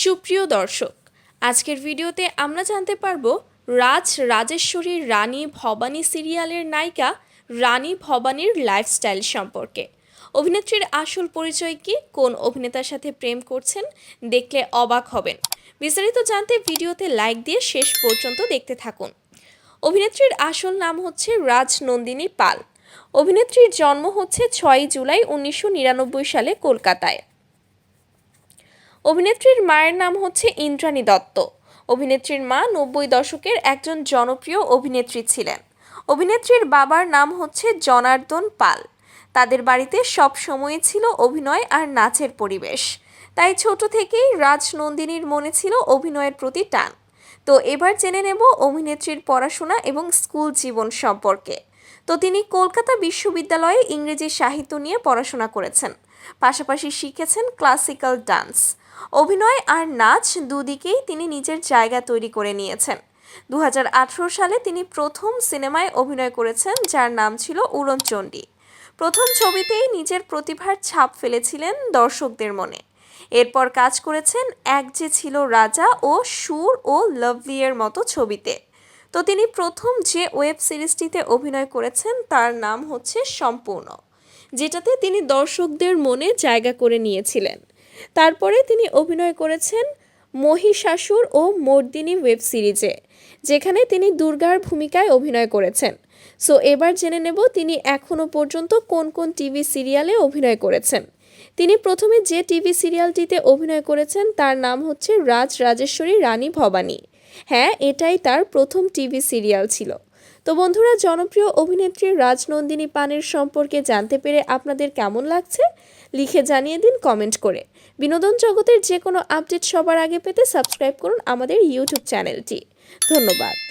সুপ্রিয় দর্শক, আজকের ভিডিওতে আমরা জানতে পারবো রাজেশ্বরীর রানী ভবানী সিরিয়ালের নায়িকা রানী ভবানীর লাইফস্টাইল সম্পর্কে। অভিনেত্রীর আসল পরিচয় কি, কোন অভিনেতার সাথে প্রেম করছেন, দেখলে অবাক হবেন। বিস্তারিত জানতে ভিডিওতে লাইক দিয়ে শেষ পর্যন্ত দেখতে থাকুন। অভিনেত্রীর আসল নাম হচ্ছে রাজনন্দিনী পাল। অভিনেত্রীর জন্ম হচ্ছে 6 জুলাই 1999 সালে কলকাতায়। অভিনেত্রীর মায়ের নাম হচ্ছে ইন্দ্রাণী দত্ত। অভিনেত্রীর মা 90 দশকের একজন জনপ্রিয় অভিনেত্রী ছিলেন। অভিনেত্রীর বাবার নাম হচ্ছে জনার্দন পাল। তাদের বাড়িতে সব সময় ছিল অভিনয় আর নাচের পরিবেশ, তাই ছোট থেকেই রাজনন্দিনীর মনে ছিল অভিনয়ের প্রতি টান। তো এবার জেনে নেব অভিনেত্রীর পড়াশোনা এবং স্কুল জীবন সম্পর্কে। তো তিনি কলকাতা বিশ্ববিদ্যালয়ে ইংরেজি সাহিত্য নিয়ে পড়াশোনা করেছেন, পাশাপাশি শিখেছেন ক্লাসিক্যাল ডান্স। অভিনয় আর নাচ দুদিকেই তিনি নিজের জায়গা তৈরি করে নিয়েছেন। 2018 সালে তিনি প্রথম সিনেমায় অভিনয় করেছেন, যার নাম ছিল উড়নচণ্ডী। প্রথম ছবিতেই নিজের প্রতিভার ছাপ ফেলেছিলেন দর্শকদের মনে। এরপর কাজ করেছেন এক যে ছিল রাজা ও সুর ও লাভলির মতো ছবিতে। তো তিনি প্রথম যে ওয়েব সিরিজটিতে অভিনয় করেছেন তার নাম হচ্ছে সম্পূর্ণ, যেটাতে তিনি দর্শকদের মনে জায়গা করে নিয়েছিলেন। তারপরে তিনি অভিনয় করেছেন মহিষাসুর ও মর্দিনী ওয়েব সিরিজে, যেখানে তিনি দুর্গার ভূমিকায় অভিনয় করেছেন। সো এবার জেনে নেব তিনি এখনও পর্যন্ত কোন কোন টিভি সিরিয়ালে অভিনয় করেছেন। তিনি প্রথমে যে টিভি সিরিয়ালটিতে অভিনয় করেছেন তার নাম হচ্ছে রাজেশ্বরী রানী ভবানী। হ্যাঁ, এটাই তার প্রথম টিভি সিরিয়াল ছিল। তো বন্ধুরা, জনপ্রিয় অভিনেত্রী রাজনন্দিনী পালের সম্পর্কে জানতে পেরে আপনাদের কেমন লাগছে লিখে জানিয়ে দিন কমেন্ট করে। বিনোদন জগতের যে কোনো আপডেট সবার আগে পেতে সাবস্ক্রাইব করুন আমাদের ইউটিউব চ্যানেলটি। ধন্যবাদ।